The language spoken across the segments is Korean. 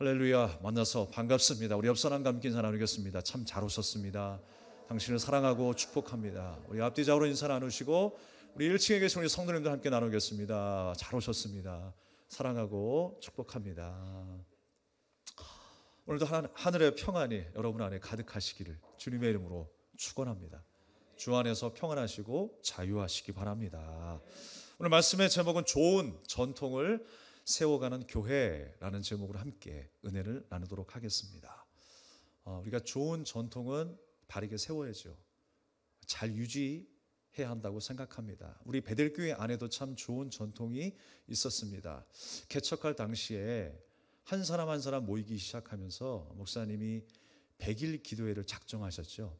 할렐루야, 만나서 반갑습니다. 우리 옆사람과 함께 인사 나누겠습니다. 참 잘 오셨습니다. 당신을 사랑하고 축복합니다. 우리 앞뒤 좌우로 인사 나누시고 우리 1층에 계신 우리 성도님들 함께 나누겠습니다. 잘 오셨습니다. 사랑하고 축복합니다. 오늘도 하늘의 평안이 여러분 안에 가득하시기를 주님의 이름으로 축원합니다. 주 안에서 평안하시고 자유하시기 바랍니다. 오늘 말씀의 제목은 좋은 전통을 세워가는 교회라는 제목으로 함께 은혜를 나누도록 하겠습니다. 우리가 좋은 전통은 바르게 세워야죠. 잘 유지해야 한다고 생각합니다. 우리 베델교회 안에도 참 좋은 전통이 있었습니다. 개척할 당시에 한 사람 한 사람 모이기 시작하면서 목사님이 100일 기도회를 작정하셨죠.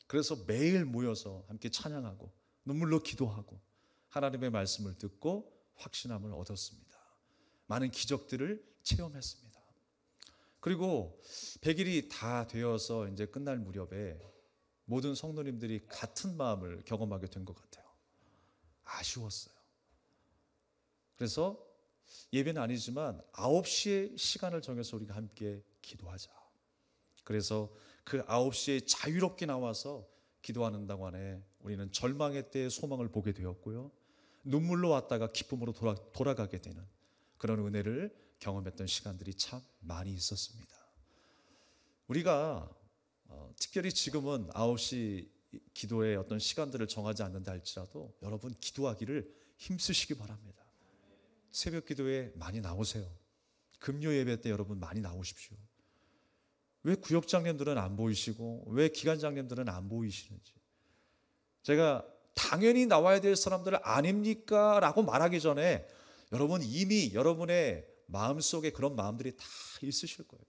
그래서 매일 모여서 함께 찬양하고 눈물로 기도하고 하나님의 말씀을 듣고 확신함을 얻었습니다. 많은 기적들을 체험했습니다. 그리고 100일이 다 되어서 이제 끝날 무렵에 모든 성도님들이 같은 마음을 경험하게 된 것 같아요. 아쉬웠어요. 그래서 예배는 아니지만 9시에 시간을 정해서 우리가 함께 기도하자. 그래서 그 9시에 자유롭게 나와서 기도하는 동안에 우리는 절망의 때에 소망을 보게 되었고요. 눈물로 왔다가 기쁨으로 돌아가게 되는 그런 은혜를 경험했던 시간들이 참 많이 있었습니다. 우리가 특별히 지금은 9시 기도의 어떤 시간들을 정하지 않는다 할지라도 여러분 기도하기를 힘쓰시기 바랍니다. 새벽 기도에 많이 나오세요. 금요 예배 때 여러분 많이 나오십시오. 왜 구역장님들은 안 보이시고 왜 기관장님들은 안 보이시는지, 제가 당연히 나와야 될 사람들 아닙니까? 라고 말하기 전에 여러분 이미 여러분의 마음속에 그런 마음들이 다 있으실 거예요.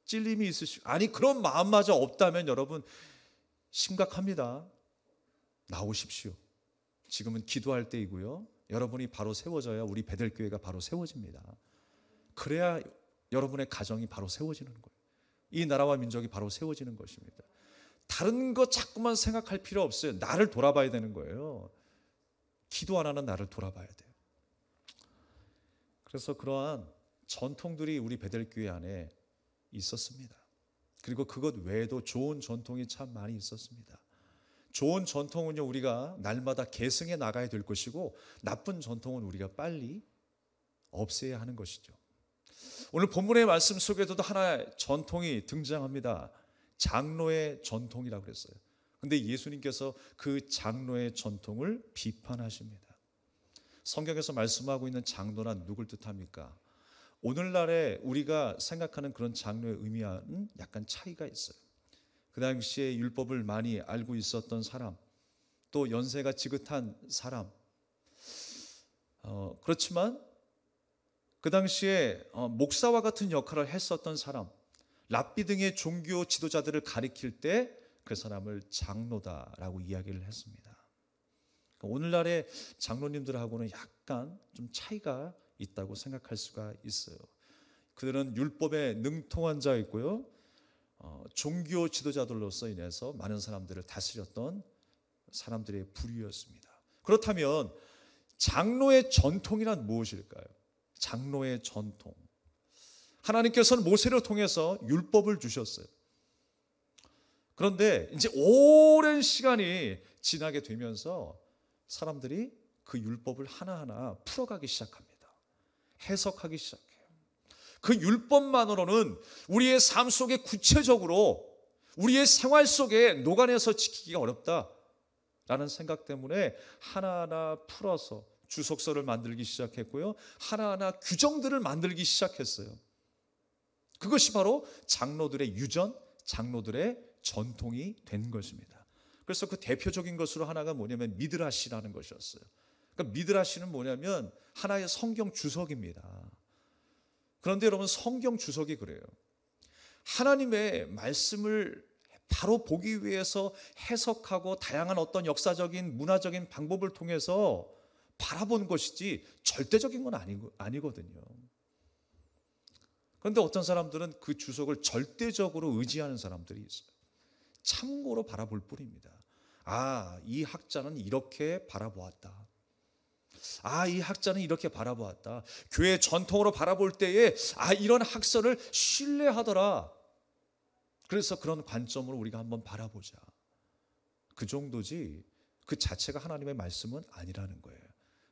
찔림이 있으시고, 아니 그런 마음마저 없다면 여러분 심각합니다. 나오십시오. 지금은 기도할 때이고요. 여러분이 바로 세워져야 우리 베델교회가 바로 세워집니다. 그래야 여러분의 가정이 바로 세워지는 거예요. 이 나라와 민족이 바로 세워지는 것입니다. 다른 거 자꾸만 생각할 필요 없어요. 나를 돌아봐야 되는 거예요. 기도 안 하는 나를 돌아봐야 돼요. 그래서 그러한 전통들이 우리 베델교회 안에 있었습니다. 그리고 그것 외에도 좋은 전통이 참 많이 있었습니다. 좋은 전통은요, 우리가 날마다 계승해 나가야 될 것이고, 나쁜 전통은 우리가 빨리 없애야 하는 것이죠. 오늘 본문의 말씀 속에도 하나의 전통이 등장합니다. 장로의 전통이라고 그랬어요. 근데 예수님께서 그 장로의 전통을 비판하십니다. 성경에서 말씀하고 있는 장로란 누굴 뜻합니까? 오늘날에 우리가 생각하는 그런 장로의 의미와는 약간 차이가 있어요. 그 당시에 율법을 많이 알고 있었던 사람, 또 연세가 지긋한 사람, 그렇지만 그 당시에 목사와 같은 역할을 했었던 사람, 랍비 등의 종교 지도자들을 가리킬 때 그 사람을 장로다라고 이야기를 했습니다. 오늘날의 장로님들하고는 약간 좀 차이가 있다고 생각할 수가 있어요. 그들은 율법에 능통한 자였고요, 종교 지도자들로서 인해서 많은 사람들을 다스렸던 사람들의 부류였습니다. 그렇다면 장로의 전통이란 무엇일까요? 장로의 전통. 하나님께서는 모세를 통해서 율법을 주셨어요. 그런데 이제 오랜 시간이 지나게 되면서 사람들이 그 율법을 하나하나 풀어가기 시작합니다. 해석하기 시작해요. 그 율법만으로는 우리의 삶 속에 구체적으로 우리의 생활 속에 녹아내서 지키기가 어렵다라는 생각 때문에 하나하나 풀어서 주석서를 만들기 시작했고요, 하나하나 규정들을 만들기 시작했어요. 그것이 바로 장로들의 유전, 장로들의 전통이 된 것입니다. 그래서 그 대표적인 것으로 하나가 뭐냐면 미드라시라는 것이었어요. 그러니까 미드라시는 뭐냐면 하나의 성경 주석입니다. 그런데 여러분, 성경 주석이 그래요. 하나님의 말씀을 바로 보기 위해서 해석하고 다양한 어떤 역사적인 문화적인 방법을 통해서 바라본 것이지 절대적인 건 아니거든요. 그런데 어떤 사람들은 그 주석을 절대적으로 의지하는 사람들이 있어요. 참고로 바라볼 뿐입니다. 아, 이 학자는 이렇게 바라보았다. 이 학자는 이렇게 바라보았다. 교회 전통으로 바라볼 때에 이런 학설을 신뢰하더라. 그래서 그런 관점으로 우리가 한번 바라보자. 그 정도지 그 자체가 하나님의 말씀은 아니라는 거예요.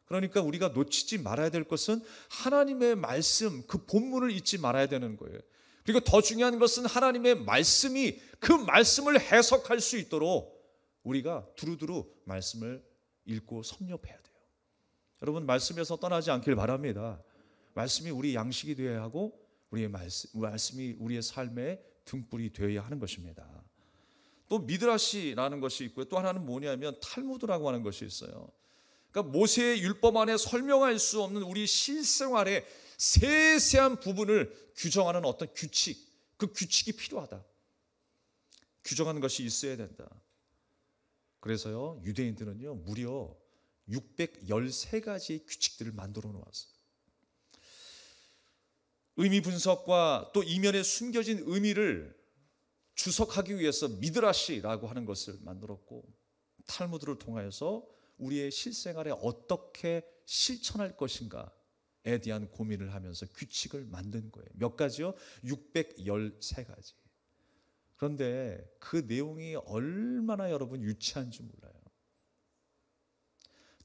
그러니까 우리가 놓치지 말아야 될 것은 하나님의 말씀, 그 본문을 잊지 말아야 되는 거예요. 그리고 더 중요한 것은 하나님의 말씀이 그 말씀을 해석할 수 있도록 우리가 두루두루 말씀을 읽고 섭렵해야 돼요. 여러분, 말씀에서 떠나지 않길 바랍니다. 말씀이 우리 양식이 되어야 하고 우리의 말씀이 우리의 삶의 등불이 되어야 하는 것입니다. 또 미드라시라는 것이 있고요. 또 하나는 뭐냐면 탈무드라고 하는 것이 있어요. 그러니까 모세의 율법 안에 설명할 수 없는 우리 실생활의 세세한 부분을 규정하는 어떤 규칙, 그 규칙이 필요하다. 규정하는 것이 있어야 된다. 그래서요, 유대인들은요, 무려 613가지의 규칙들을 만들어 놓았어요. 의미 분석과 또 이면에 숨겨진 의미를 주석하기 위해서 미드라시라고 하는 것을 만들었고, 탈무드를 통하여서 우리의 실생활에 어떻게 실천할 것인가에 대한 고민을 하면서 규칙을 만든 거예요. 몇 가지요? 613가지. 그런데 그 내용이 얼마나 여러분 유치한지 몰라요.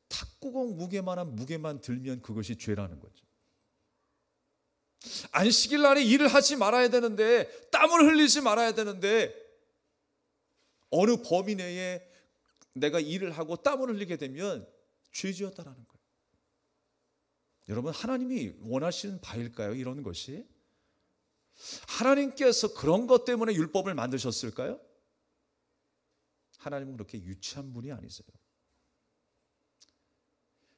탁구공 무게만한 무게만 들면 그것이 죄라는 거죠. 안식일 날에 일을 하지 말아야 되는데, 땀을 흘리지 말아야 되는데, 어느 범위 내에 내가 일을 하고 땀을 흘리게 되면 죄지었다라는 거예요. 여러분, 하나님이 원하시는 바일까요? 이런 것이? 하나님께서 그런 것 때문에 율법을 만드셨을까요? 하나님은 그렇게 유치한 분이 아니세요.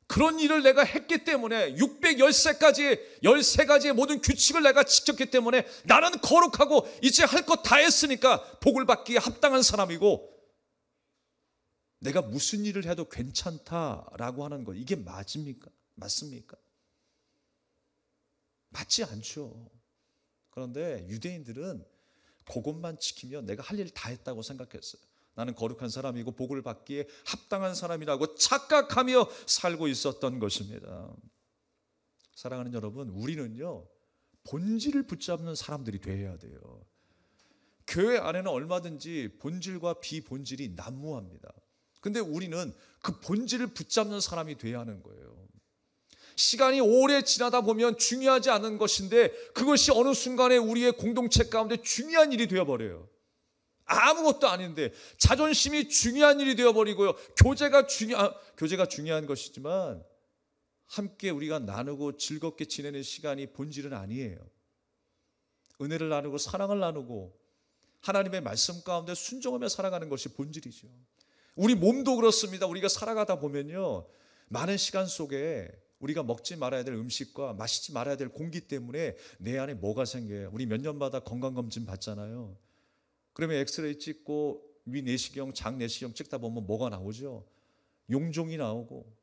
그런 일을 내가 했기 때문에 613가지의 모든 규칙을 내가 지켰기 때문에 나는 거룩하고 이제 할 것 다 했으니까 복을 받기에 합당한 사람이고, 내가 무슨 일을 해도 괜찮다라고 하는 것, 이게 맞습니까? 맞지 않죠. 그런데 유대인들은 그것만 지키면 내가 할 일 다 했다고 생각했어요. 나는 거룩한 사람이고 복을 받기에 합당한 사람이라고 착각하며 살고 있었던 것입니다. 사랑하는 여러분, 우리는요, 본질을 붙잡는 사람들이 되어야 돼요. 교회 안에는 얼마든지 본질과 비본질이 난무합니다. 근데 우리는 그 본질을 붙잡는 사람이 되어야 하는 거예요. 시간이 오래 지나다 보면 중요하지 않은 것인데 그것이 어느 순간에 우리의 공동체 가운데 중요한 일이 되어버려요. 아무것도 아닌데 자존심이 중요한 일이 되어버리고요. 교제가 중요한 것이지만 함께 우리가 나누고 즐겁게 지내는 시간이 본질은 아니에요. 은혜를 나누고 사랑을 나누고 하나님의 말씀 가운데 순종하며 살아가는 것이 본질이죠. 우리 몸도 그렇습니다. 우리가 살아가다 보면요, 많은 시간 속에 우리가 먹지 말아야 될 음식과 마시지 말아야 될 공기 때문에 내 안에 뭐가 생겨요. 우리 몇 년마다 건강검진 받잖아요. 그러면 엑스레이 찍고 위 내시경, 장 내시경 찍다 보면 뭐가 나오죠? 용종이 나오고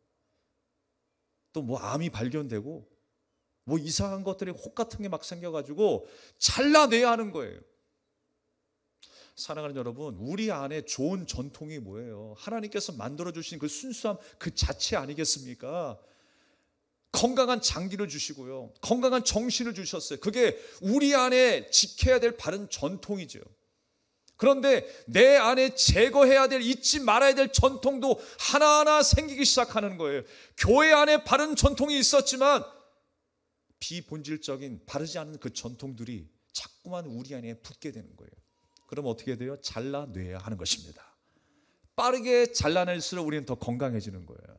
또 뭐 암이 발견되고 뭐 이상한 것들이 혹 같은 게 막 생겨가지고 잘라내야 하는 거예요. 사랑하는 여러분, 우리 안에 좋은 전통이 뭐예요? 하나님께서 만들어주신 그 순수함 그 자체 아니겠습니까? 건강한 장기를 주시고요, 건강한 정신을 주셨어요. 그게 우리 안에 지켜야 될 바른 전통이죠. 그런데 내 안에 제거해야 될, 잊지 말아야 될 전통도 하나하나 생기기 시작하는 거예요. 교회 안에 바른 전통이 있었지만 비본질적인 바르지 않은 그 전통들이 자꾸만 우리 안에 붙게 되는 거예요. 그럼 어떻게 돼요? 잘라내야 하는 것입니다. 빠르게 잘라낼수록 우리는 더 건강해지는 거예요.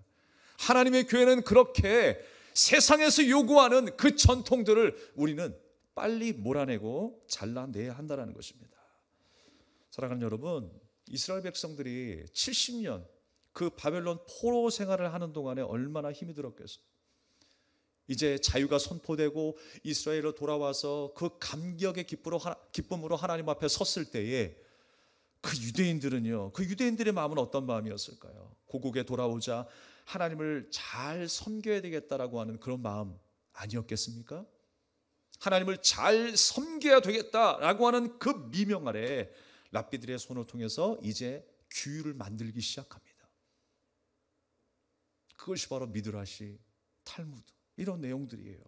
하나님의 교회는 그렇게 세상에서 요구하는 그 전통들을 우리는 빨리 몰아내고 잘라내야 한다는 것입니다. 사랑하는 여러분, 이스라엘 백성들이 70년 그 바벨론 포로 생활을 하는 동안에 얼마나 힘이 들었겠어요. 이제 자유가 선포되고 이스라엘로 돌아와서 그 감격의 기쁨으로 하나님 앞에 섰을 때에 그 유대인들은요, 그 유대인들의 마음은 어떤 마음이었을까요? 고국에 돌아오자 하나님을 잘 섬겨야 되겠다라고 하는 그런 마음 아니었겠습니까? 하나님을 잘 섬겨야 되겠다라고 하는 그 미명 아래 랍비들의 손을 통해서 이제 규율을 만들기 시작합니다. 그것이 바로 미드라시, 탈무드 이런 내용들이에요.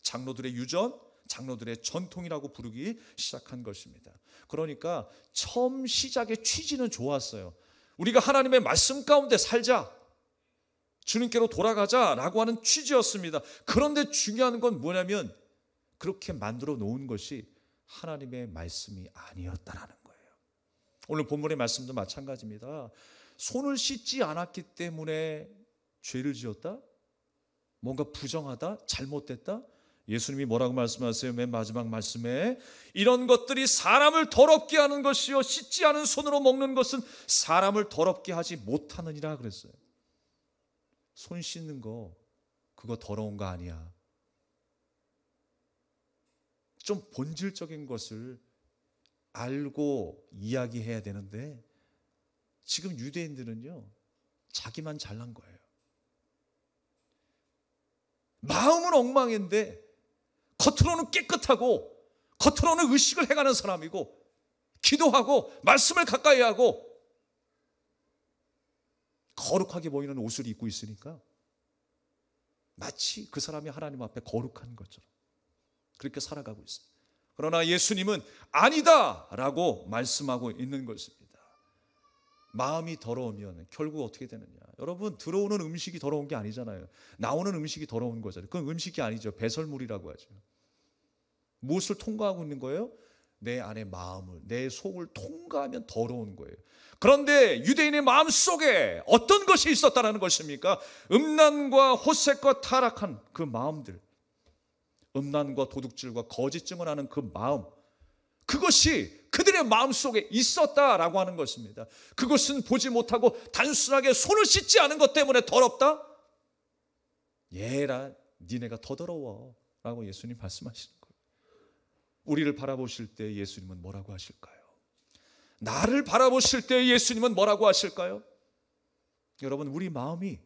장로들의 유전, 장로들의 전통이라고 부르기 시작한 것입니다. 그러니까 처음 시작의 취지는 좋았어요. 우리가 하나님의 말씀 가운데 살자, 주님께로 돌아가자라고 하는 취지였습니다. 그런데 중요한 건 뭐냐면 그렇게 만들어 놓은 것이 하나님의 말씀이 아니었다라는 거예요. 오늘 본문의 말씀도 마찬가지입니다. 손을 씻지 않았기 때문에 죄를 지었다? 뭔가 부정하다? 잘못됐다? 예수님이 뭐라고 말씀하세요? 맨 마지막 말씀에 이런 것들이 사람을 더럽게 하는 것이요 씻지 않은 손으로 먹는 것은 사람을 더럽게 하지 못하느니라 그랬어요. 손 씻는 거 그거 더러운 거 아니야. 좀 본질적인 것을 알고 이야기해야 되는데 지금 유대인들은요 자기만 잘난 거예요. 마음은 엉망인데 겉으로는 깨끗하고 겉으로는 의식을 해가는 사람이고 기도하고 말씀을 가까이 하고 거룩하게 보이는 옷을 입고 있으니까 마치 그 사람이 하나님 앞에 거룩한 것처럼 그렇게 살아가고 있습니다. 그러나 예수님은 아니다라고 말씀하고 있는 것입니다. 마음이 더러우면 결국 어떻게 되느냐? 여러분, 들어오는 음식이 더러운 게 아니잖아요. 나오는 음식이 더러운 거잖아요. 그건 음식이 아니죠. 배설물이라고 하죠. 무엇을 통과하고 있는 거예요? 내 안의 마음을, 내 속을 통과하면 더러운 거예요. 그런데 유대인의 마음 속에 어떤 것이 있었다는 것입니까? 음란과 호색과 타락한 그 마음들, 음란과 도둑질과 거짓 증언하는 그 마음, 그것이 그들의 마음 속에 있었다라고 하는 것입니다. 그것은 보지 못하고 단순하게 손을 씻지 않은 것 때문에 더럽다? 얘라, 니네가 더 더러워 라고 예수님 말씀하시는 거예요. 우리를 바라보실 때 예수님은 뭐라고 하실까요? 나를 바라보실 때 예수님은 뭐라고 하실까요? 여러분, 우리 마음이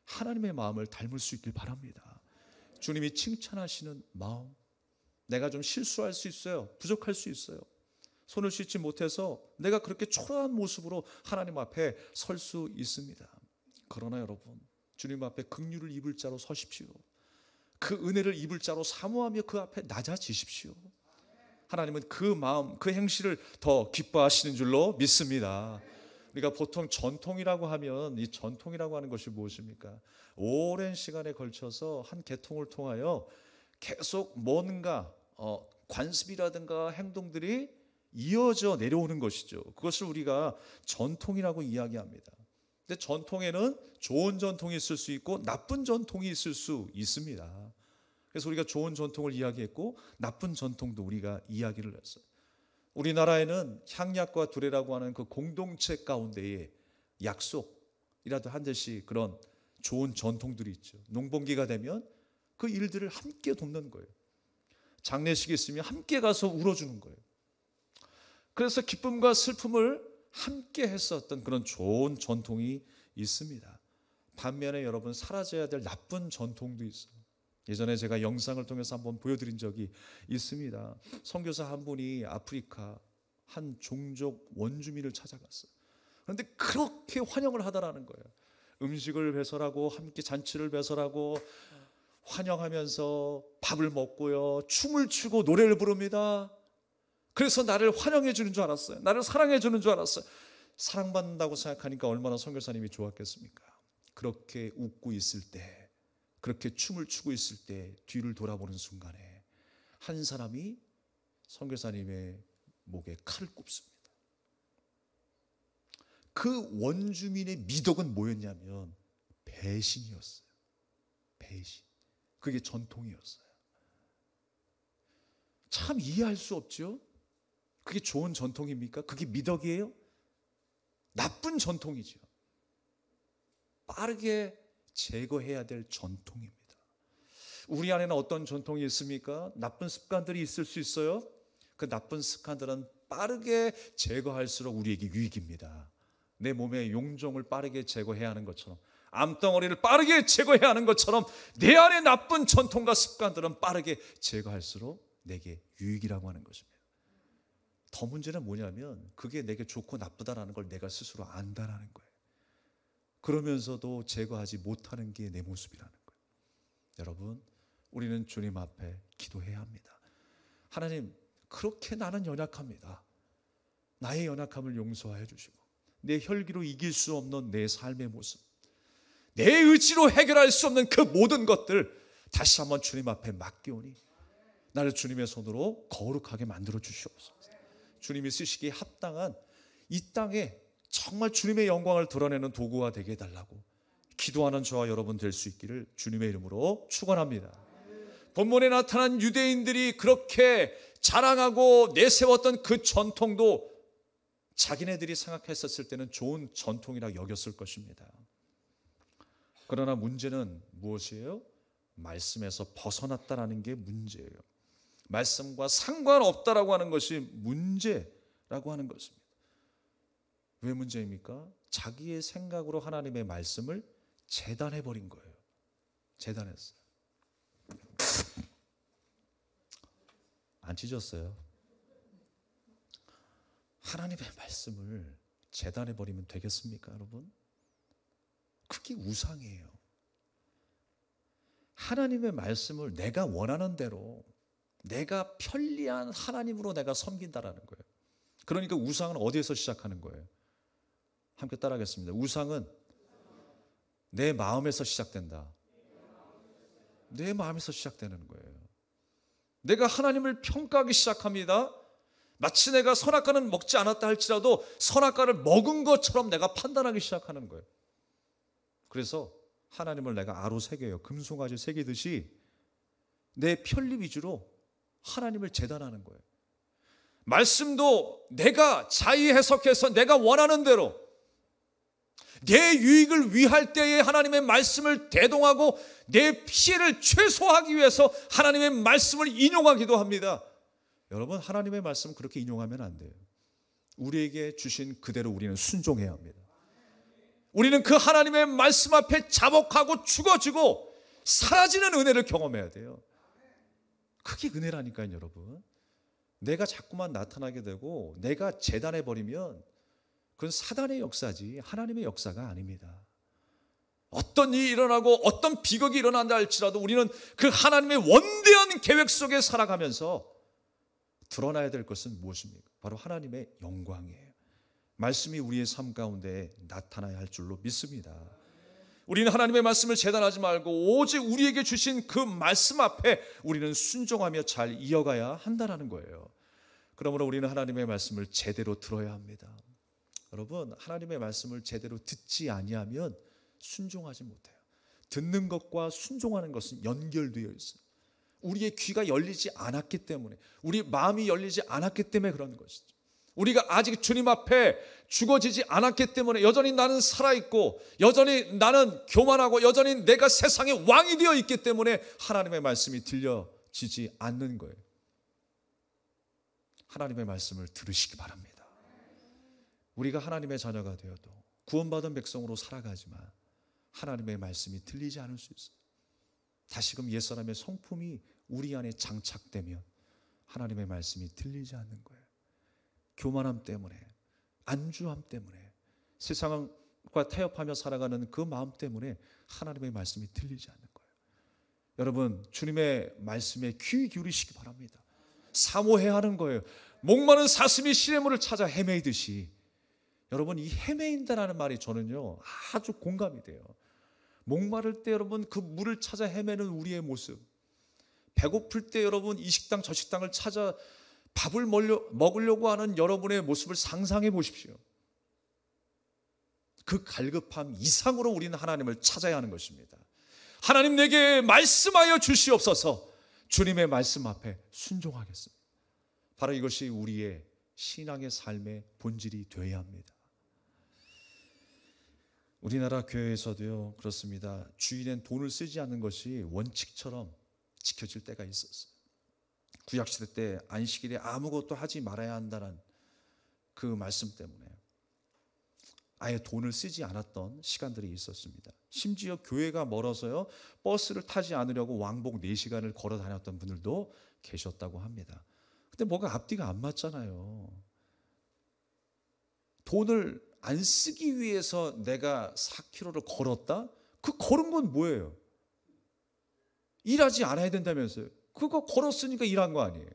하나님의 마음을 닮을 수 있길 바랍니다. 주님이 칭찬하시는 마음, 내가 좀 실수할 수 있어요. 부족할 수 있어요. 손을 씻지 못해서 내가 그렇게 초라한 모습으로 하나님 앞에 설 수 있습니다. 그러나 여러분, 주님 앞에 긍휼을 입을 자로 서십시오. 그 은혜를 입을 자로 사모하며 그 앞에 낮아지십시오. 하나님은 그 마음, 그 행실을 더 기뻐하시는 줄로 믿습니다. 우리가 보통 전통이라고 하면 이 전통이라고 하는 것이 무엇입니까? 오랜 시간에 걸쳐서 한 계통을 통하여 계속 뭔가 관습이라든가 행동들이 이어져 내려오는 것이죠. 그것을 우리가 전통이라고 이야기합니다. 근데 전통에는 좋은 전통이 있을 수 있고 나쁜 전통이 있을 수 있습니다. 그래서 우리가 좋은 전통을 이야기했고 나쁜 전통도 우리가 이야기를 했어요. 우리나라에는 향약과 두레라고 하는 그 공동체 가운데에 약속이라도 한 듯이 그런 좋은 전통들이 있죠. 농번기가 되면 그 일들을 함께 돕는 거예요. 장례식이 있으면 함께 가서 울어주는 거예요. 그래서 기쁨과 슬픔을 함께 했었던 그런 좋은 전통이 있습니다. 반면에 여러분, 사라져야 될 나쁜 전통도 있어요. 예전에 제가 영상을 통해서 한번 보여드린 적이 있습니다. 선교사 한 분이 아프리카 한 종족 원주민을 찾아갔어요. 그런데 그렇게 환영을 하더라는 거예요. 음식을 배설하고 함께 잔치를 배설하고 환영하면서 밥을 먹고요, 춤을 추고 노래를 부릅니다. 그래서 나를 환영해 주는 줄 알았어요. 나를 사랑해 주는 줄 알았어요. 사랑받는다고 생각하니까 얼마나 선교사님이 좋았겠습니까? 그렇게 웃고 있을 때, 그렇게 춤을 추고 있을 때 뒤를 돌아보는 순간에 한 사람이 선교사님의 목에 칼을 꼽습니다. 그 원주민의 미덕은 뭐였냐면 배신이었어요. 배신. 그게 전통이었어요. 참 이해할 수 없죠? 그게 좋은 전통입니까? 그게 미덕이에요? 나쁜 전통이죠. 빠르게 제거해야 될 전통입니다. 우리 안에는 어떤 전통이 있습니까? 나쁜 습관들이 있을 수 있어요. 그 나쁜 습관들은 빠르게 제거할수록 우리에게 유익입니다. 내 몸의 용종을 빠르게 제거해야 하는 것처럼, 암덩어리를 빠르게 제거해야 하는 것처럼 내 안의 나쁜 전통과 습관들은 빠르게 제거할수록 내게 유익이라고 하는 것입니다. 더 문제는 뭐냐면 그게 내게 좋고 나쁘다라는 걸 내가 스스로 안다라는 거예요. 그러면서도 제거하지 못하는 게 내 모습이라는 거예요. 여러분, 우리는 주님 앞에 기도해야 합니다. 하나님, 그렇게 나는 연약합니다. 나의 연약함을 용서해 주시고 내 혈기로 이길 수 없는 내 삶의 모습, 내 의지로 해결할 수 없는 그 모든 것들 다시 한번 주님 앞에 맡기오니 나를 주님의 손으로 거룩하게 만들어 주시옵소서. 주님이 쓰시기에 합당한 이 땅에 정말 주님의 영광을 드러내는 도구가 되게 해달라고 기도하는 저와 여러분 될 수 있기를 주님의 이름으로 축원합니다. 본문에 나타난 유대인들이 그렇게 자랑하고 내세웠던 그 전통도 자기네들이 생각했었을 때는 좋은 전통이라 여겼을 것입니다. 그러나 문제는 무엇이에요? 말씀에서 벗어났다라는 게 문제예요. 말씀과 상관없다라고 하는 것이 문제라고 하는 것입니다. 왜 문제입니까? 자기의 생각으로 하나님의 말씀을 재단해버린 거예요. 재단했어요. 안 찢었어요. 하나님의 말씀을 재단해버리면 되겠습니까, 여러분? 그게 우상이에요. 하나님의 말씀을 내가 원하는 대로 내가 편리한 하나님으로 내가 섬긴다라는 거예요. 그러니까 우상은 어디에서 시작하는 거예요? 함께 따라하겠습니다. 우상은 내 마음에서 시작된다. 내 마음에서 시작되는 거예요. 내가 하나님을 평가하기 시작합니다. 마치 내가 선악과는 먹지 않았다 할지라도 선악과를 먹은 것처럼 내가 판단하기 시작하는 거예요. 그래서 하나님을 내가 아로 새겨요. 금송아지 새기듯이 내 편리 위주로 하나님을 재단하는 거예요. 말씀도 내가 자의 해석해서 내가 원하는 대로 내 유익을 위할 때에 하나님의 말씀을 대동하고 내 피해를 최소화하기 위해서 하나님의 말씀을 인용하기도 합니다. 여러분, 하나님의 말씀 그렇게 인용하면 안 돼요. 우리에게 주신 그대로 우리는 순종해야 합니다. 우리는 그 하나님의 말씀 앞에 자복하고 죽어지고 사라지는 은혜를 경험해야 돼요. 그게 은혜라니까요, 여러분. 내가 자꾸만 나타나게 되고 내가 재단해버리면 그건 사단의 역사지 하나님의 역사가 아닙니다. 어떤 일이 일어나고 어떤 비극이 일어난다 할지라도 우리는 그 하나님의 원대한 계획 속에 살아가면서 드러나야 될 것은 무엇입니까? 바로 하나님의 영광이에요. 말씀이 우리의 삶 가운데 나타나야 할 줄로 믿습니다. 우리는 하나님의 말씀을 재단하지 말고 오직 우리에게 주신 그 말씀 앞에 우리는 순종하며 잘 이어가야 한다는 거예요. 그러므로 우리는 하나님의 말씀을 제대로 들어야 합니다. 여러분, 하나님의 말씀을 제대로 듣지 아니하면 순종하지 못해요. 듣는 것과 순종하는 것은 연결되어 있어요. 우리의 귀가 열리지 않았기 때문에, 우리 마음이 열리지 않았기 때문에 그런 것이죠. 우리가 아직 주님 앞에 죽어지지 않았기 때문에 여전히 나는 살아있고 여전히 나는 교만하고 여전히 내가 세상의 왕이 되어 있기 때문에 하나님의 말씀이 들려지지 않는 거예요. 하나님의 말씀을 들으시기 바랍니다. 우리가 하나님의 자녀가 되어도 구원받은 백성으로 살아가지만 하나님의 말씀이 들리지 않을 수 있어요. 다시금 옛사람의 성품이 우리 안에 장착되면 하나님의 말씀이 들리지 않는 거예요. 교만함 때문에, 안주함 때문에, 세상과 타협하며 살아가는 그 마음 때문에 하나님의 말씀이 들리지 않는 거예요. 여러분, 주님의 말씀에 귀 기울이시기 바랍니다. 사모해야 하는 거예요. 목마른 사슴이 시냇물을 찾아 헤매이듯이 여러분, 이 헤매인다라는 말이 저는요 아주 공감이 돼요. 목마를 때 여러분 그 물을 찾아 헤매는 우리의 모습, 배고플 때 여러분 이 식당 저 식당을 찾아 밥을 먹으려고 하는 여러분의 모습을 상상해 보십시오. 그 갈급함 이상으로 우리는 하나님을 찾아야 하는 것입니다. 하나님, 내게 말씀하여 주시옵소서. 주님의 말씀 앞에 순종하겠습니다. 바로 이것이 우리의 신앙의 삶의 본질이 되어야 합니다. 우리나라 교회에서도요 그렇습니다. 주일엔 돈을 쓰지 않는 것이 원칙처럼 지켜질 때가 있었어요. 구약시대 때 안식일에 아무것도 하지 말아야 한다는 그 말씀 때문에 아예 돈을 쓰지 않았던 시간들이 있었습니다. 심지어 교회가 멀어서요 버스를 타지 않으려고 왕복 4시간을 걸어 다녔던 분들도 계셨다고 합니다. 근데 뭐가 앞뒤가 안 맞잖아요. 돈을 안 쓰기 위해서 내가 4km를 걸었다? 그 걸은 건 뭐예요? 일하지 않아야 된다면서요. 그거 걸었으니까 일한 거 아니에요.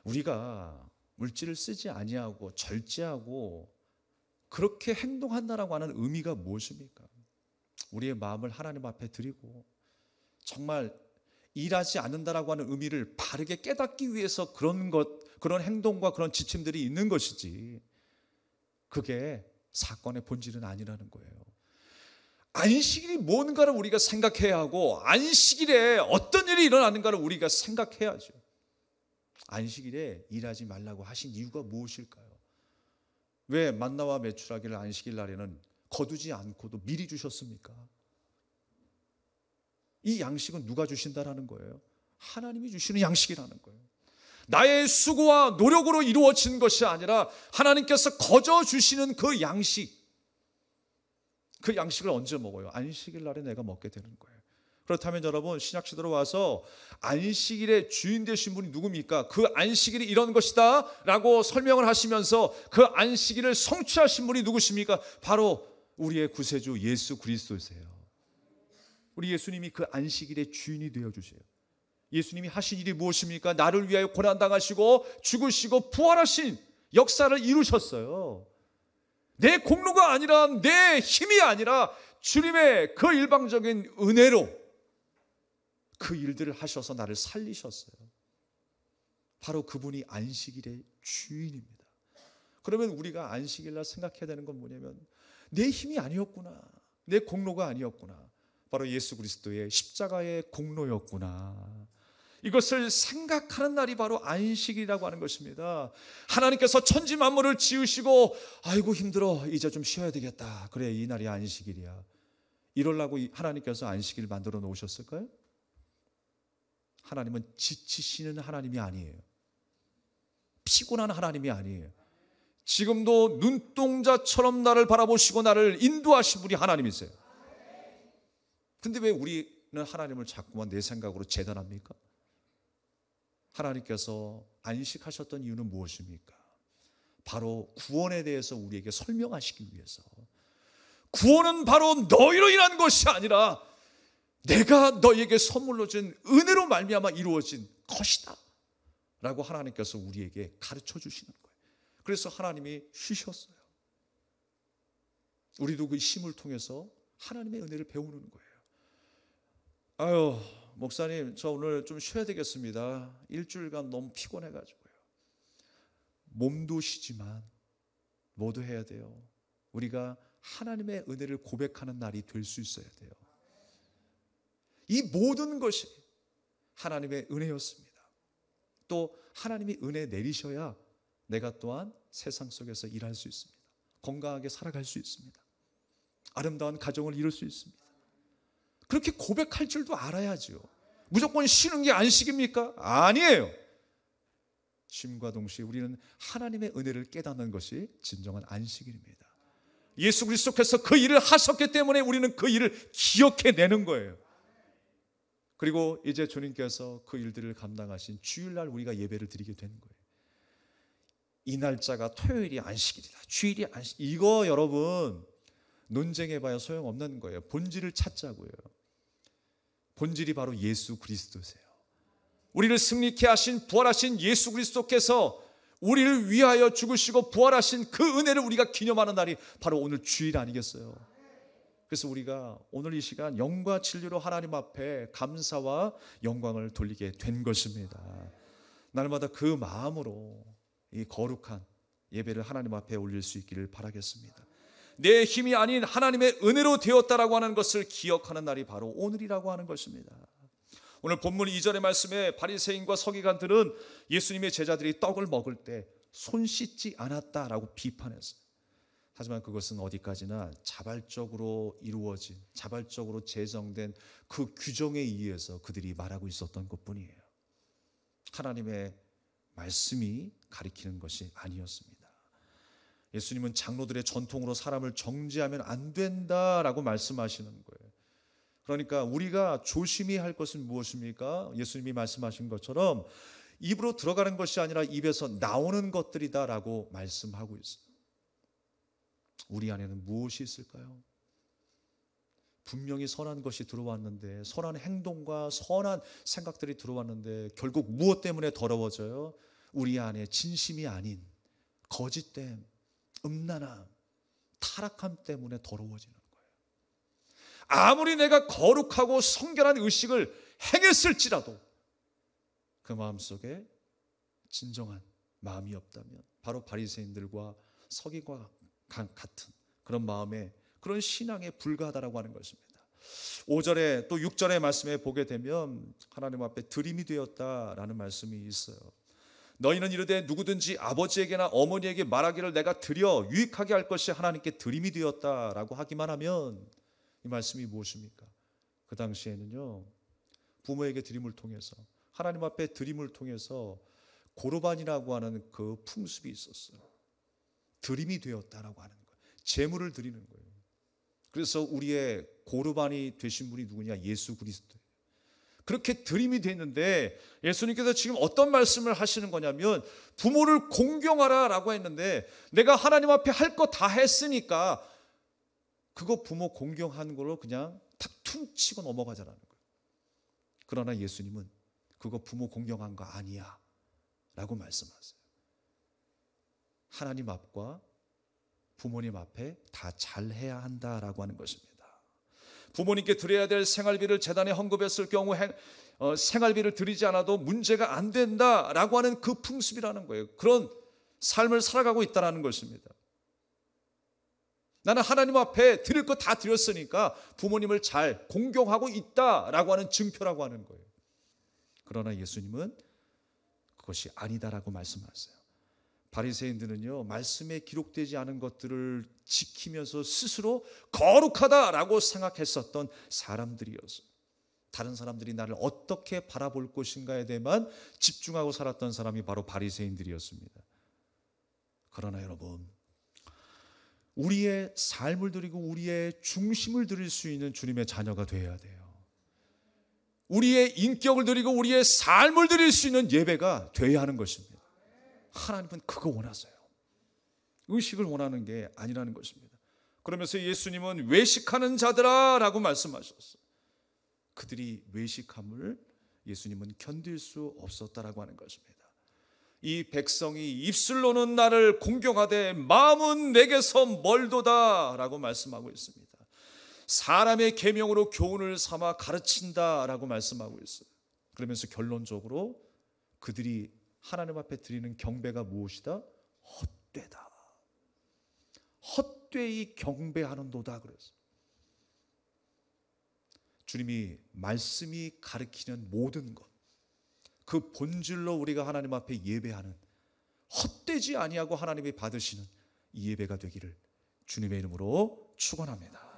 우리가 물질을 쓰지 아니하고 절제하고 그렇게 행동한다라고 하는 의미가 무엇입니까? 우리의 마음을 하나님 앞에 드리고 정말 일하지 않는다라고 하는 의미를 바르게 깨닫기 위해서 그런 행동과 그런 지침들이 있는 것이지, 그게 사건의 본질은 아니라는 거예요. 안식일이 뭔가를 우리가 생각해야 하고, 안식일에 어떤 일이 일어나는가를 우리가 생각해야죠. 안식일에 일하지 말라고 하신 이유가 무엇일까요? 왜 만나와 메추라기를 안식일 날에는 거두지 않고도 미리 주셨습니까? 이 양식은 누가 주신다라는 거예요? 하나님이 주시는 양식이라는 거예요. 나의 수고와 노력으로 이루어진 것이 아니라 하나님께서 거저 주시는 그 양식, 그 양식을 언제 먹어요? 안식일 날에 내가 먹게 되는 거예요. 그렇다면 여러분, 신약시대로 와서 안식일의 주인 되신 분이 누굽니까? 그 안식일이 이런 것이다 라고 설명을 하시면서 그 안식일을 성취하신 분이 누구십니까? 바로 우리의 구세주 예수 그리스도세요. 우리 예수님이 그 안식일의 주인이 되어주세요. 예수님이 하신 일이 무엇입니까? 나를 위하여 고난당하시고 죽으시고 부활하신 역사를 이루셨어요. 내 공로가 아니라, 내 힘이 아니라 주님의 그 일방적인 은혜로 그 일들을 하셔서 나를 살리셨어요. 바로 그분이 안식일의 주인입니다. 그러면 우리가 안식일날 생각해야 되는 건 뭐냐면, 내 힘이 아니었구나, 내 공로가 아니었구나, 바로 예수 그리스도의 십자가의 공로였구나, 이것을 생각하는 날이 바로 안식이라고 하는 것입니다. 하나님께서 천지 만물을 지으시고 아이고 힘들어, 이제 좀 쉬어야 되겠다, 그래 이 날이 안식일이야, 이러려고 하나님께서 안식일 만들어 놓으셨을까요? 하나님은 지치시는 하나님이 아니에요. 피곤한 하나님이 아니에요. 지금도 눈동자처럼 나를 바라보시고 나를 인도하신 분이 하나님이세요. 근데 왜 우리는 하나님을 자꾸만 내 생각으로 재단합니까? 하나님께서 안식하셨던 이유는 무엇입니까? 바로 구원에 대해서 우리에게 설명하시기 위해서. 구원은 바로 너희로 인한 것이 아니라 내가 너희에게 선물로 준 은혜로 말미암아 이루어진 것이다 라고 하나님께서 우리에게 가르쳐 주시는 거예요. 그래서 하나님이 쉬셨어요. 우리도 그 쉼을 통해서 하나님의 은혜를 배우는 거예요. 아유, 목사님 저 오늘 좀 쉬어야 되겠습니다. 일주일간 너무 피곤해가지고요. 몸도 쉬지만 뭐도 해야 돼요. 우리가 하나님의 은혜를 고백하는 날이 될 수 있어야 돼요. 이 모든 것이 하나님의 은혜였습니다. 또 하나님이 은혜 내리셔야 내가 또한 세상 속에서 일할 수 있습니다. 건강하게 살아갈 수 있습니다. 아름다운 가정을 이룰 수 있습니다. 그렇게 고백할 줄도 알아야죠. 무조건 쉬는 게 안식입니까? 아니에요. 쉼과 동시에 우리는 하나님의 은혜를 깨닫는 것이 진정한 안식일입니다. 예수 그리스도께서 그 일을 하셨기 때문에 우리는 그 일을 기억해내는 거예요. 그리고 이제 주님께서 그 일들을 감당하신 주일날 우리가 예배를 드리게 되는 거예요. 이 날짜가 토요일이 안식일이다, 주일이 안식, 이거 여러분 논쟁해봐야 소용없는 거예요. 본질을 찾자고요. 본질이 바로 예수 그리스도세요. 우리를 승리케 하신 부활하신 예수 그리스도께서 우리를 위하여 죽으시고 부활하신 그 은혜를 우리가 기념하는 날이 바로 오늘 주일 아니겠어요? 그래서 우리가 오늘 이 시간 영과 진리로 하나님 앞에 감사와 영광을 돌리게 된 것입니다. 날마다 그 마음으로 이 거룩한 예배를 하나님 앞에 올릴 수 있기를 바라겠습니다. 내 힘이 아닌 하나님의 은혜로 되었다라고 하는 것을 기억하는 날이 바로 오늘이라고 하는 것입니다. 오늘 본문 2절의 말씀에 바리새인과 서기관들은 예수님의 제자들이 떡을 먹을 때 손 씻지 않았다라고 비판했어요. 하지만 그것은 어디까지나 자발적으로 이루어진, 자발적으로 제정된 그 규정에 의해서 그들이 말하고 있었던 것뿐이에요. 하나님의 말씀이 가리키는 것이 아니었습니다. 예수님은 장로들의 전통으로 사람을 정죄하면 안 된다라고 말씀하시는 거예요. 그러니까 우리가 조심히 할 것은 무엇입니까? 예수님이 말씀하신 것처럼 입으로 들어가는 것이 아니라 입에서 나오는 것들이다라고 말씀하고 있어요. 우리 안에는 무엇이 있을까요? 분명히 선한 것이 들어왔는데, 선한 행동과 선한 생각들이 들어왔는데 결국 무엇 때문에 더러워져요? 우리 안에 진심이 아닌 거짓됨, 음란함, 타락함 때문에 더러워지는 거예요. 아무리 내가 거룩하고 성결한 의식을 행했을지라도 그 마음속에 진정한 마음이 없다면 바로 바리새인들과 서기과 같은 그런 마음에, 그런 신앙에 불과하다라고 하는 것입니다. 5절에 또 6절의 말씀에 보게 되면 하나님 앞에 들림이 되었다라는 말씀이 있어요. 너희는 이르되 누구든지 아버지에게나 어머니에게 말하기를 내가 드려 유익하게 할 것이 하나님께 들림이 되었다라고 하기만 하면, 이 말씀이 무엇입니까? 그 당시에는요, 부모에게 드림을 통해서, 하나님 앞에 드림을 통해서 고르반이라고 하는 그 풍습이 있었어요. 드림이 되었다라고 하는 거예요. 제물을 드리는 거예요. 그래서 우리의 고르반이 되신 분이 누구냐? 예수 그리스도예요. 그렇게 드림이 됐는데 예수님께서 지금 어떤 말씀을 하시는 거냐면, 부모를 공경하라라고 했는데 내가 하나님 앞에 할 거 다 했으니까 그거 부모 공경하는 걸로 그냥 탁 퉁치고 넘어가자라는 거예요. 그러나 예수님은 그거 부모 공경한 거 아니야 라고 말씀하세요. 하나님 앞과 부모님 앞에 다 잘해야 한다라고 하는 것입니다. 부모님께 드려야 될 생활비를 재단에 헌금했을 경우 생활비를 드리지 않아도 문제가 안 된다라고 하는 그 풍습이라는 거예요. 그런 삶을 살아가고 있다는 것입니다. 나는 하나님 앞에 드릴 거 다 드렸으니까 부모님을 잘 공경하고 있다라고 하는 증표라고 하는 거예요. 그러나 예수님은 그것이 아니다라고 말씀하세요. 바리새인들은요, 말씀에 기록되지 않은 것들을 지키면서 스스로 거룩하다라고 생각했었던 사람들이었어요. 다른 사람들이 나를 어떻게 바라볼 것인가에 대해만 집중하고 살았던 사람이 바로 바리새인들이었습니다. 그러나 여러분, 우리의 삶을 드리고 우리의 중심을 드릴 수 있는 주님의 자녀가 되어야 돼요. 우리의 인격을 드리고 우리의 삶을 드릴 수 있는 예배가 되어야 하는 것입니다. 하나님은 그거 원하세요. 의식을 원하는 게 아니라는 것입니다. 그러면서 예수님은 외식하는 자들아 라고 말씀하셨어요. 그들이 외식함을 예수님은 견딜 수 없었다라고 하는 것입니다. 이 백성이 입술로는 나를 공경하되 마음은 내게서 멀도다 라고 말씀하고 있습니다. 사람의 계명으로 교훈을 삼아 가르친다라고 말씀하고 있어요. 그러면서 결론적으로 그들이 하나님 앞에 드리는 경배가 무엇이다? 헛되다. 헛되이 경배하는도다 그랬어요. 주님이 말씀이 가르치는 모든 것, 그 본질로 우리가 하나님 앞에 예배하는, 헛되지 아니하고 하나님이 받으시는 이 예배가 되기를 주님의 이름으로 축원합니다.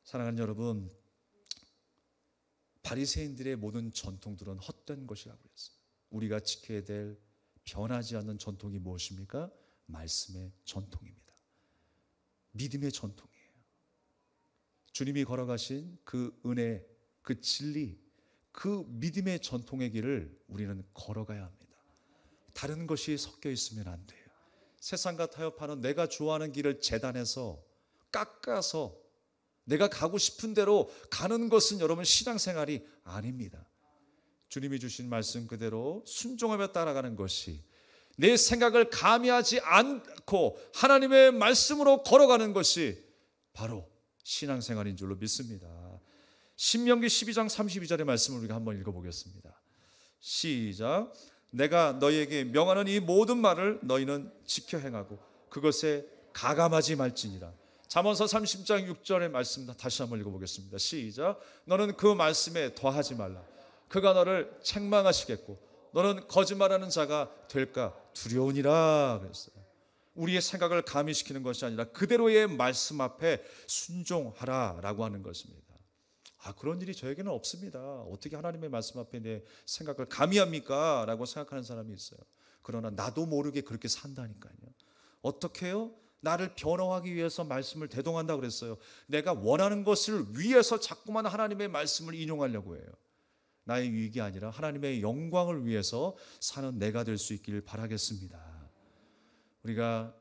사랑하는 여러분, 바리새인들의 모든 전통들은 헛된 것이라고 그랬어요. 우리가 지켜야 될 변하지 않는 전통이 무엇입니까? 말씀의 전통입니다. 믿음의 전통이에요. 주님이 걸어가신 그 은혜, 그 진리, 그 믿음의 전통의 길을 우리는 걸어가야 합니다. 다른 것이 섞여 있으면 안 돼요. 세상과 타협하는 내가 좋아하는 길을 재단해서 깎아서 내가 가고 싶은 대로 가는 것은 여러분 신앙생활이 아닙니다. 주님이 주신 말씀 그대로 순종하며 따라가는 것이, 내 생각을 가미하지 않고 하나님의 말씀으로 걸어가는 것이 바로 신앙생활인 줄로 믿습니다. 신명기 12장 32절의 말씀을 우리가 한번 읽어보겠습니다. 시작. 내가 너희에게 명하는 이 모든 말을 너희는 지켜 행하고 그것에 가감하지 말지니라. 잠언서 30장 6절의 말씀 다시 한번 읽어보겠습니다. 시작. 너는 그 말씀에 더하지 말라. 그가 너를 책망하시겠고 너는 거짓말하는 자가 될까 두려우니라 그랬어요. 우리의 생각을 가미시키는 것이 아니라 그대로의 말씀 앞에 순종하라라고 하는 것입니다. 그런 일이 저에게는 없습니다. 어떻게 하나님의 말씀 앞에 내 생각을 가미합니까? 라고 생각하는 사람이 있어요. 그러나 나도 모르게 그렇게 산다니까요. 어떻게 해요? 나를 변화하기 위해서 말씀을 대동한다 그랬어요. 내가 원하는 것을 위해서 자꾸만 하나님의 말씀을 인용하려고 해요. 나의 유익이 아니라 하나님의 영광을 위해서 사는 내가 될 수 있기를 바라겠습니다. 우리가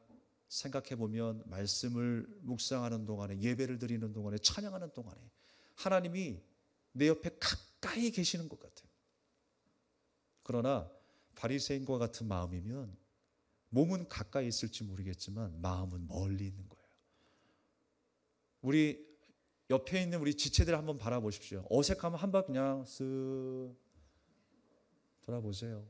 생각해 보면 말씀을 묵상하는 동안에, 예배를 드리는 동안에, 찬양하는 동안에 하나님이 내 옆에 가까이 계시는 것 같아요. 그러나 바리새인과 같은 마음이면 몸은 가까이 있을지 모르겠지만 마음은 멀리 있는 거예요. 우리 옆에 있는 우리 지체들 한번 바라보십시오. 어색하면 한 번 그냥 쓱 돌아보세요.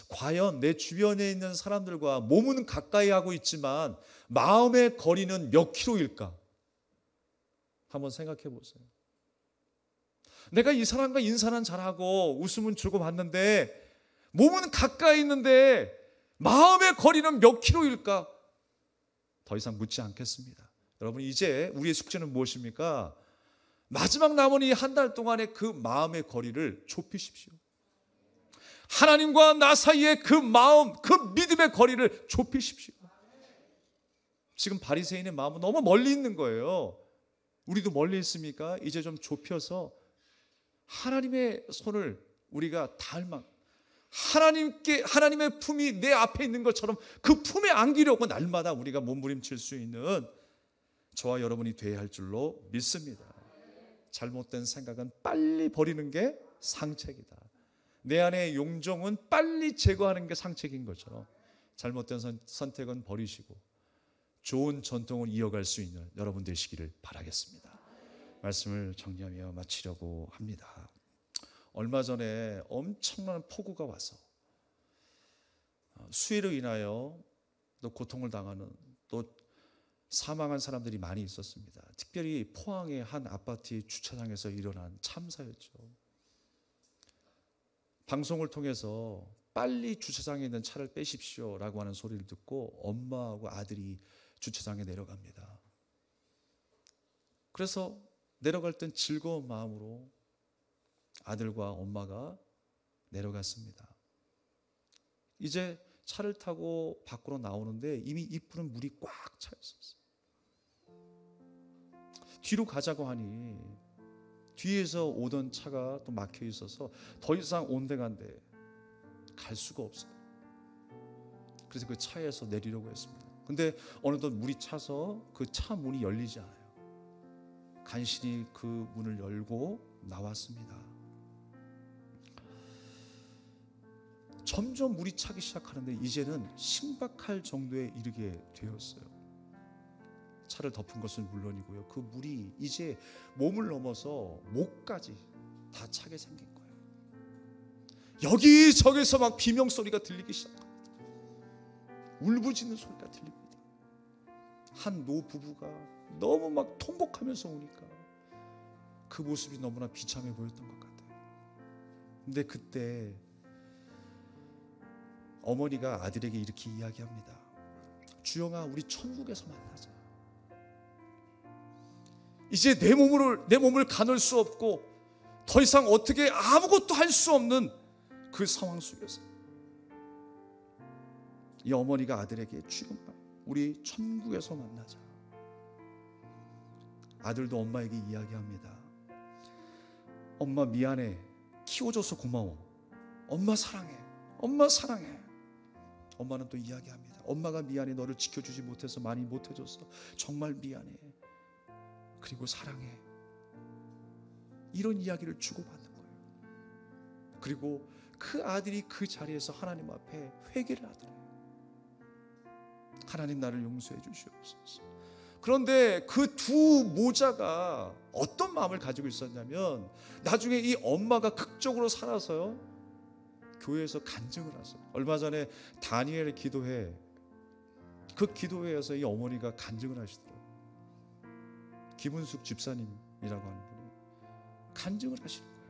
과연 내 주변에 있는 사람들과 몸은 가까이 하고 있지만 마음의 거리는 몇 킬로일까? 한번 생각해 보세요. 내가 이 사람과 인사는 잘하고 웃음은 주고받는데 몸은 가까이 있는데 마음의 거리는 몇 킬로일까? 더 이상 묻지 않겠습니다. 여러분, 이제 우리의 숙제는 무엇입니까? 마지막 남은 이 한 달 동안의 그 마음의 거리를 좁히십시오. 하나님과 나 사이의 그 마음, 그 믿음의 거리를 좁히십시오. 지금 바리새인의 마음은 너무 멀리 있는 거예요. 우리도 멀리 있습니까? 이제 좀 좁혀서 하나님의 손을 우리가 닿을 만큼, 하나님의 품이 내 앞에 있는 것처럼 그 품에 안기려고 날마다 우리가 몸부림칠 수 있는 저와 여러분이 되어야 할 줄로 믿습니다. 잘못된 생각은 빨리 버리는 게 상책이다. 내 안의 용종은 빨리 제거하는 게 상책인 것처럼 잘못된 선택은 버리시고 좋은 전통을 이어갈 수 있는 여러분 되시기를 바라겠습니다. 말씀을 정리하며 마치려고 합니다. 얼마 전에 엄청난 폭우가 와서 수해로 인하여 또 고통을 당하는, 또 사망한 사람들이 많이 있었습니다. 특별히 포항의 한 아파트 주차장에서 일어난 참사였죠. 방송을 통해서 빨리 주차장에 있는 차를 빼십시오라고 하는 소리를 듣고 엄마하고 아들이 주차장에 내려갑니다. 그래서 내려갈 땐 즐거운 마음으로 아들과 엄마가 내려갔습니다. 이제 차를 타고 밖으로 나오는데 이미 입구는 물이 꽉 차 있었어요. 뒤로 가자고 하니 뒤에서 오던 차가 또 막혀 있어서 더 이상 온데간데 갈 수가 없어요. 그래서 그 차에서 내리려고 했습니다. 근데 어느덧 물이 차서 그 차 문이 열리지 않아요. 간신히 그 문을 열고 나왔습니다. 점점 물이 차기 시작하는데 이제는 심각할 정도에 이르게 되었어요. 차를 덮은 것은 물론이고요, 그 물이 이제 몸을 넘어서 목까지 다 차게 생긴 거예요. 여기저기서 막 비명소리가 들리기 시작합니다. 울부짖는 소리가 들립니다. 한 노부부가 너무 막 통곡하면서 오니까 그 모습이 너무나 비참해 보였던 것 같아요. 근데 그때 어머니가 아들에게 이렇게 이야기합니다. 주영아, 우리 천국에서 만나자. 이제 내 몸을 가눌 수 없고 더 이상 어떻게 아무것도 할 수 없는 그 상황 속에서 이 어머니가 아들에게 주영아, 우리 천국에서 만나자. 아들도 엄마에게 이야기합니다. 엄마 미안해. 키워줘서 고마워. 엄마 사랑해. 엄마 사랑해. 엄마는 또 이야기합니다. 엄마가 미안해. 너를 지켜주지 못해서 많이 못해줬어. 정말 미안해. 그리고 사랑해. 이런 이야기를 주고받는 거예요. 그리고 그 아들이 그 자리에서 하나님 앞에 회개를 하더래요. 하나님, 나를 용서해 주시옵소서. 그런데 그 두 모자가 어떤 마음을 가지고 있었냐면 나중에 이 엄마가 극적으로 살아서요, 교회에서 간증을 하세요. 얼마 전에 다니엘 기도회, 그 기도회에서 이 어머니가 간증을 하시더라고요. 김은숙 집사님이라고 하는 분이 간증을 하시는 거예요.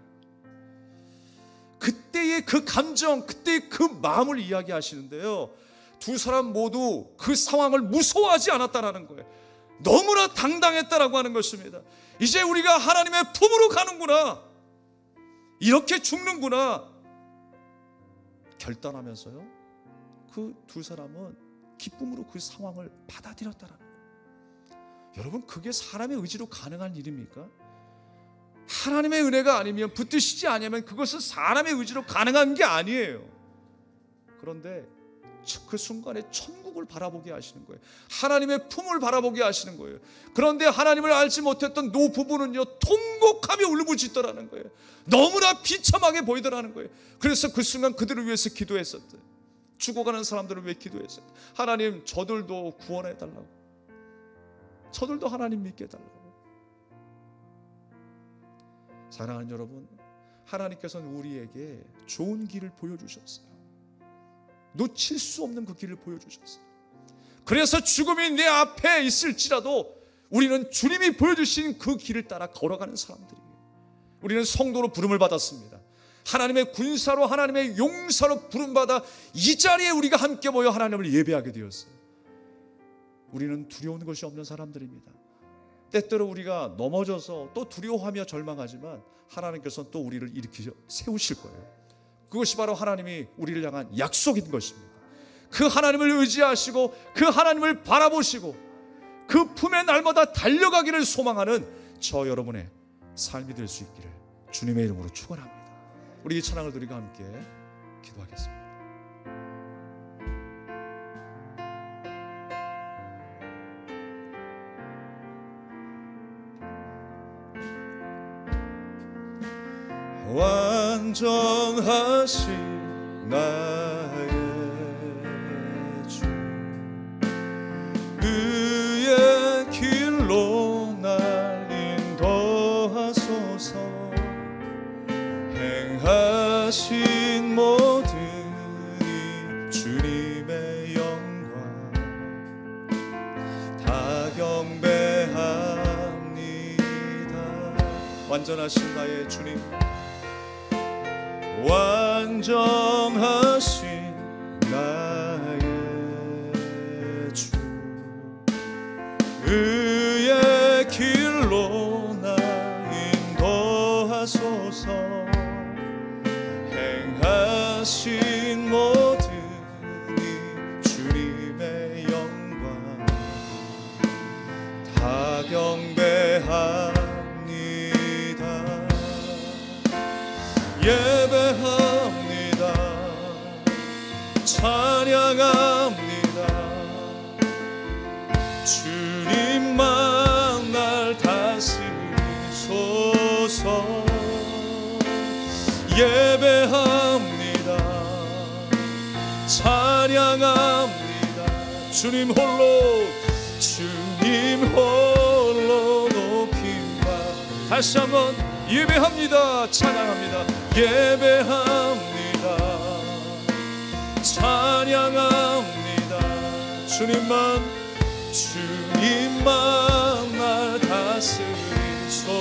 그때의 그 감정, 그때의 그 마음을 이야기하시는데요, 두 사람 모두 그 상황을 무서워하지 않았다라는 거예요. 너무나 당당했다라고 하는 것입니다. 이제 우리가 하나님의 품으로 가는구나, 이렇게 죽는구나 결단하면서요, 그 두 사람은 기쁨으로 그 상황을 받아들였다라는 거예요. 여러분, 그게 사람의 의지로 가능한 일입니까? 하나님의 은혜가 아니면, 붙드시지 않으면 그것은 사람의 의지로 가능한 게 아니에요. 그런데 그 순간에 천국을 바라보게 하시는 거예요. 하나님의 품을 바라보게 하시는 거예요. 그런데 하나님을 알지 못했던 노부부는요, 통곡하며 울부짖더라는 거예요. 너무나 비참하게 보이더라는 거예요. 그래서 그 순간 그들을 위해서 기도했었대. 죽어가는 사람들을 위해 기도했었대. 하나님, 저들도 구원해 달라고, 저들도 하나님 믿게 해달라고. 사랑하는 여러분, 하나님께서는 우리에게 좋은 길을 보여주셨어요. 놓칠 수 없는 그 길을 보여주셨어요. 그래서 죽음이 내 앞에 있을지라도 우리는 주님이 보여주신 그 길을 따라 걸어가는 사람들이에요. 우리는 성도로 부름을 받았습니다. 하나님의 군사로, 하나님의 용사로 부름받아 이 자리에 우리가 함께 모여 하나님을 예배하게 되었어요. 우리는 두려운 것이 없는 사람들입니다. 때때로 우리가 넘어져서 또 두려워하며 절망하지만 하나님께서는 또 우리를 일으켜 세우실 거예요. 그것이 바로 하나님이 우리를 향한 약속인 것입니다. 그 하나님을 의지하시고 그 하나님을 바라보시고 그 품에 날마다 달려가기를 소망하는 저 여러분의 삶이 될 수 있기를 주님의 이름으로 축원합니다. 우리 이 찬양을 드리고 함께 기도하겠습니다. 완전하신 나의 주, 그의 길로 날 인도하소서. 행하신 모든 이 주님의 영광 다 경배합니다. 완전하신 나의 주님, 완전하신 나의 주, 그의 길로 날 인도하소서. 행하신 모든 이 주님의 영광 다 경배합니다. 예배합니다. 찬양합니다. 주님만 날 다스리소서. 예배합니다. 찬양합니다. 주님 홀로, 주님 홀로 높임받. 다시 한번 예배합니다. 찬양합니다. 예배합니다. 찬양합니다. 주님만 날 다스리소서.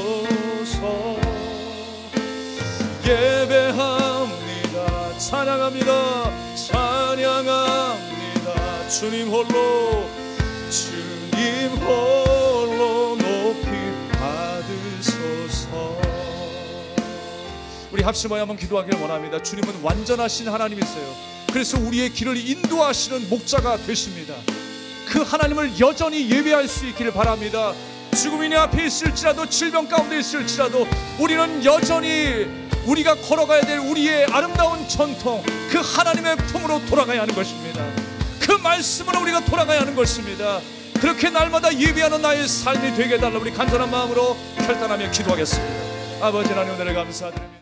예배합니다. 찬양합니다. 찬양합니다. 주님 홀로 높임 받으소서. 우리 합심하여 한번 기도하기를 원합니다. 주님은 완전하신 하나님이세요. 그래서 우리의 길을 인도하시는 목자가 되십니다. 그 하나님을 여전히 예배할 수 있기를 바랍니다. 죽음이 내 앞에 있을지라도, 질병 가운데 있을지라도 우리는 여전히 우리가 걸어가야 될 우리의 아름다운 전통, 그 하나님의 품으로 돌아가야 하는 것입니다. 그 말씀으로 우리가 돌아가야 하는 것입니다. 그렇게 날마다 예배하는 나의 삶이 되게 해달라 우리 간절한 마음으로 결단하며 기도하겠습니다. 아버지 하나님, 오늘을 감사드립니다.